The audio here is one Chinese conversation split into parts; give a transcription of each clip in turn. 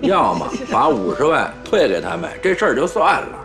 要么把50萬退給他們，這事兒就算了。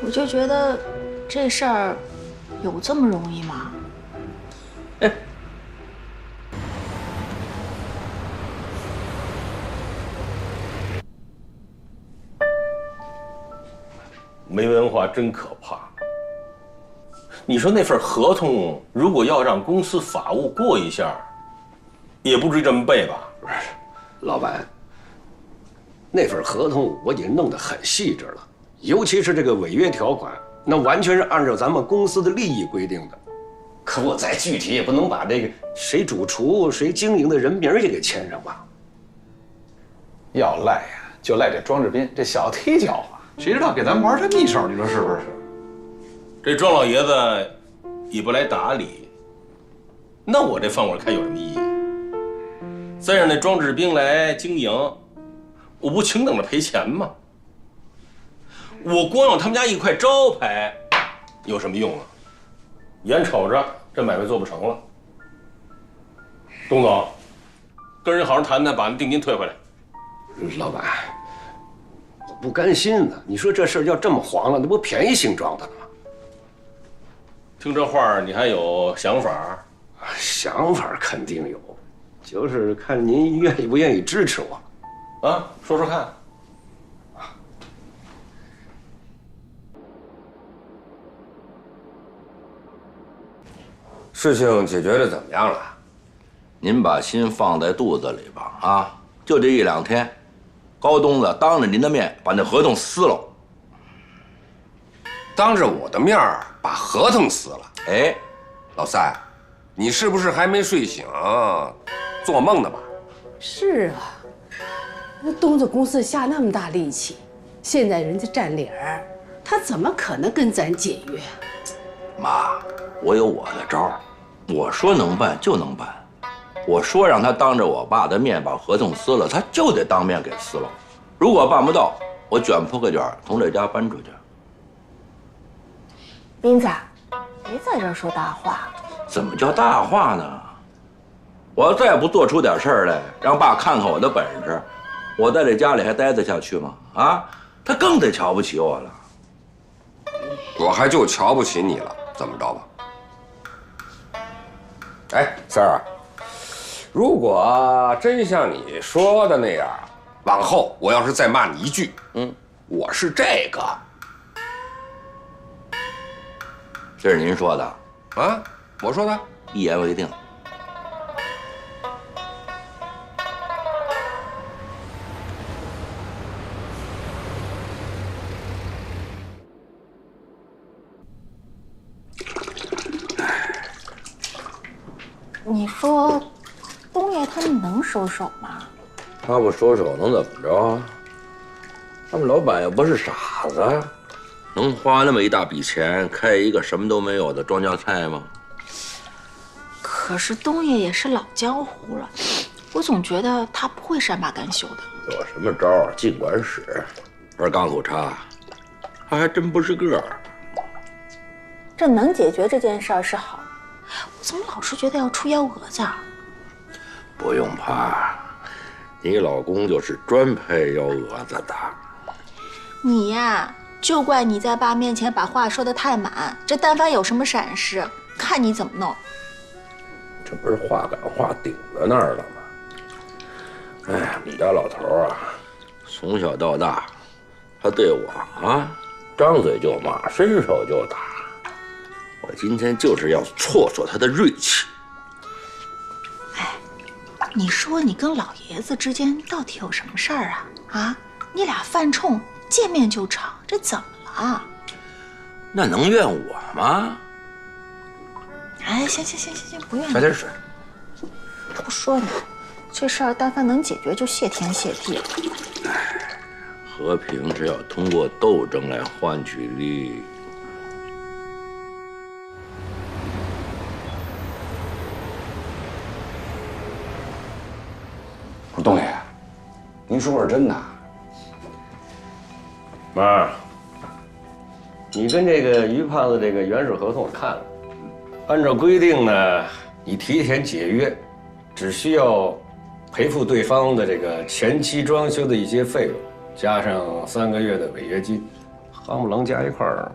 我就覺得這事兒有這麼容易嗎？没文化真可怕。你说那份合同如果要让公司法务过一下，也不至于这么背吧？不是，老板，那份合同我已经弄得很细致了，尤其是这个违约条款，那完全是按照咱们公司的利益规定的。可我再具体也不能把这个谁主厨、谁经营的人名也给签上吧？要赖呀，就赖这庄志斌这小踢脚啊！谁知道给咱们玩这密手？你说是不是？这庄老爷子也不来打理，那我这饭馆开有什么意义？再让那庄志斌来经营，我不请等着赔钱吗？我光有他们家一块招牌，有什么用啊？眼瞅着这买卖做不成了，董总，跟人好好谈谈，把那定金退回来。老板，我不甘心呢。你说这事儿要这么黄了，那不便宜性状的了吗？听这话，你还有想法？想法肯定有，就是看您愿意不愿意支持我。啊，说说看。事情解决的怎么样了？您把心放在肚子里吧，啊，就这1、2天，高东子当着您的面把那合同撕了。当着我的面把合同撕了？哎，老三，你是不是还没睡醒，做夢呢吧？是啊，那东子公司下那么大力气，现在人家占理儿，他怎么可能跟咱解约？妈，我有我的招儿，我说能办就能办。我说让他当着我爸的面把合同撕了，他就得当面给撕了。如果办不到，我卷铺盖卷从这家搬出去。斌子，别在这儿说大话。怎么叫大话呢？我要再不做出点事儿来，让爸看看我的本事，我在这家里还待得下去吗？啊，他更得瞧不起我了。我还就瞧不起你了，怎么着吧？哎，三儿，如果真像你说的那样，往后我要是再骂你一句，我是这个，这是您说的啊？我说的，一言为定。你说，东爷他们能收手吗？他不收手能怎么着？他们老板又不是傻子，能花那么一大笔钱开一个什么都没有的庄稼菜吗？可是东爷也是老江湖了，我总觉得他不会善罢甘休的。有什么招儿尽管使，而钢口叉，他还真不是个儿。这能解决这件事儿是好，我怎么老是觉得要出幺蛾子啊？不用怕，你老公就是专配幺蛾子的。你呀，就怪你在爸面前把话说得太满，这但凡有什么闪失，看你怎么弄。这不是话赶话顶在那儿了吗？哎，我们家老头啊，从小到大，他对我啊，张嘴就骂，伸手就打。我今天就是要挫挫他的锐气。哎，你说你跟老爺子之間到底有什麼事兒啊？啊，你倆犯衝，見面就吵，這怎麼了？那能怨我嗎？哎，行，不怨你。加點水。不說你，這事兒但凡能解決，就謝天謝地。和平是要通過鬥爭來換取的。东爷，您说是真的？妈，你跟这个于胖子这个原始合同我看了，按照规定呢，你提前解约，只需要賠付對方的這個前期裝修的一些費用，加上3個月的違約金，夯不啷加一塊兒，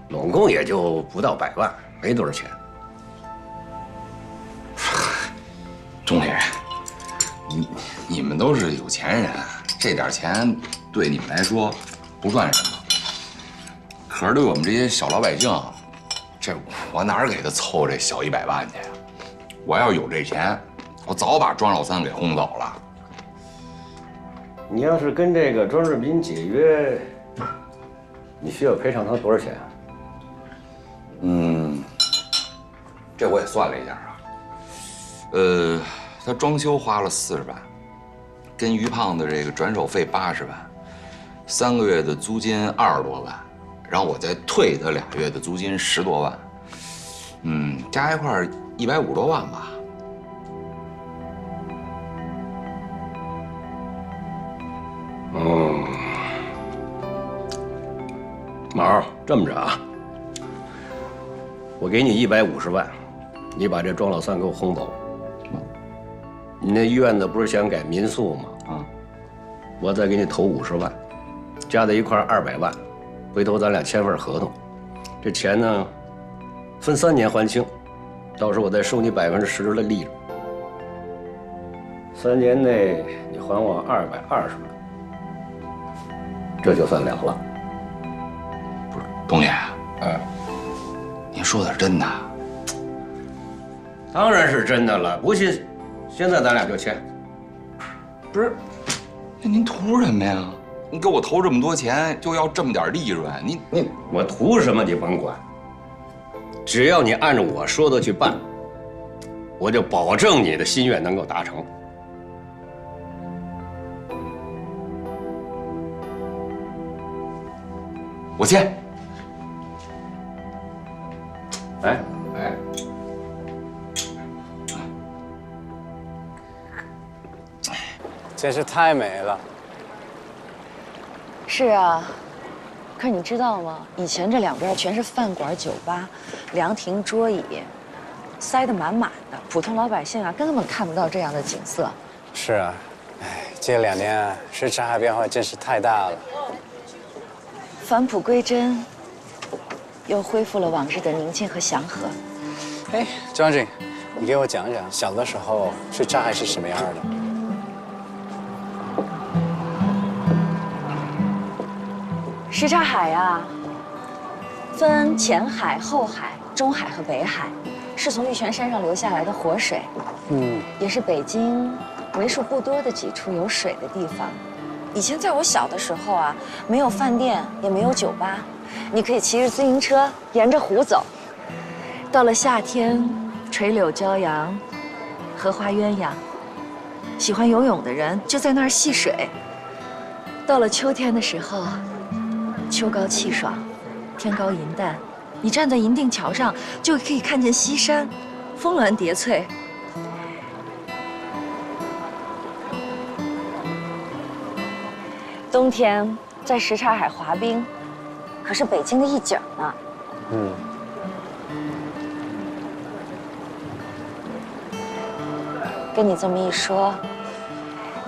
總共也就不到100萬，沒多少錢。钟理，你们都是有錢人，這點錢對你們來說不算什麼。可是對我們這些小老百姓，這我哪兒給他湊這小100萬去呀？我要有這錢，我早把莊老三給轰走了。你要是跟這個莊志斌解約，你需要賠償他多少錢啊？這我也算了一下啊，他裝修花了40萬，跟于胖的這個轉手費80萬，3個月的租金20多萬，然後我再退他2月的租金10多萬，加一塊150多萬吧。毛，这么着啊，我給你150萬，你把這莊老三給我轟走。你那院子不是想改民宿嗎？我再給你投50萬，加在一塊200萬，回頭咱倆簽份合同，這錢呢，分3年還清，到時候我再收你10%的利潤。3年內你還我220萬，這就算了了。不是，东爺，您說的是真的？當然是真的了，不信，現在咱倆就簽。不是，那您圖什麼呀？您給我投這麼多錢，就要這麼點利潤，我圖什麼你甭管，只要你按照我說的去辦，我就保證你的心願能夠達成。我簽。哎，真是太美了。是啊，可是你知道吗？以前这两边全是饭馆、酒吧，凉亭、桌椅，塞得满满的，普通老百姓啊根本看不到这样的景色。是啊，哎，这2年什刹海变化真是太大了。返璞歸真，又恢复了往日的宁静和祥和。哎，庄静，你给我讲讲小的时候去刹海是什么样的？什刹海啊，分前海、后海、中海和北海，是从玉泉山上流下来的活水。也是北京为数不多的几处有水的地方。以前在我小的时候啊，没有饭店，也没有酒吧，你可以骑着自行车沿着湖走。到了夏天，垂柳骄陽，荷花鳶養，喜歡游泳的人就在那兒戲水。到了秋天的時候，秋高氣爽，天高雲淡，你站在銀锭橋上就可以看見西山，峰巒疊翠。冬天在什刹海滑冰，可是北京的一景呢。跟你這麼一說，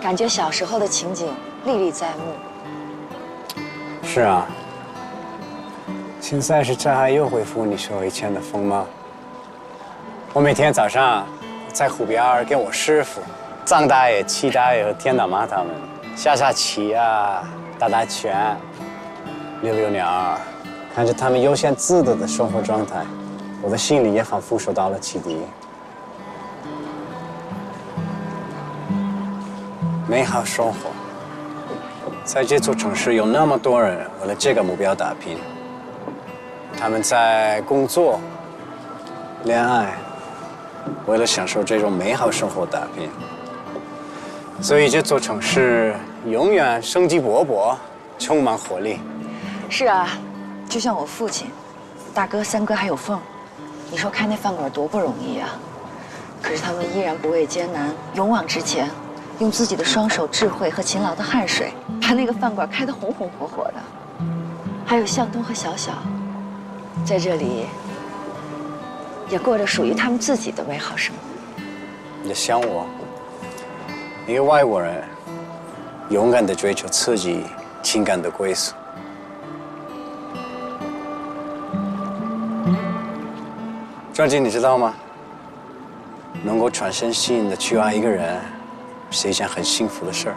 感覺小時候的情景歷歷在目。是啊，現在什刹海又恢復你說以前的風貌。我每天早上在湖邊跟我師傅、張大爺、戚大爺和田大媽他們下棋啊，打拳，遛鳥，看着他們悠閒自得的生活狀態，我的心裡也仿佛受到了啟迪。美好生活，在這座城市有那麼多人為了這個目標打拼，他們在工作、戀愛，為了享受這種美好生活打拼。所以這座城市永遠生機勃勃，充滿活力。是啊，就像我父親、大哥、三哥還有鳳，你說開那飯館多不容易啊！可是他們依然不畏艱難，勇往直前，用自己的雙手、智慧和勤勞的汗水，把那個飯館開得紅紅火火的。還有向東和小小，在這裡也過着屬於他們自己的美好生活。也像我。一個外國人勇敢地追求刺激情感的歸宿。張靜，你知道嗎？能夠全身心的去愛一個人，是一件很幸福的事兒。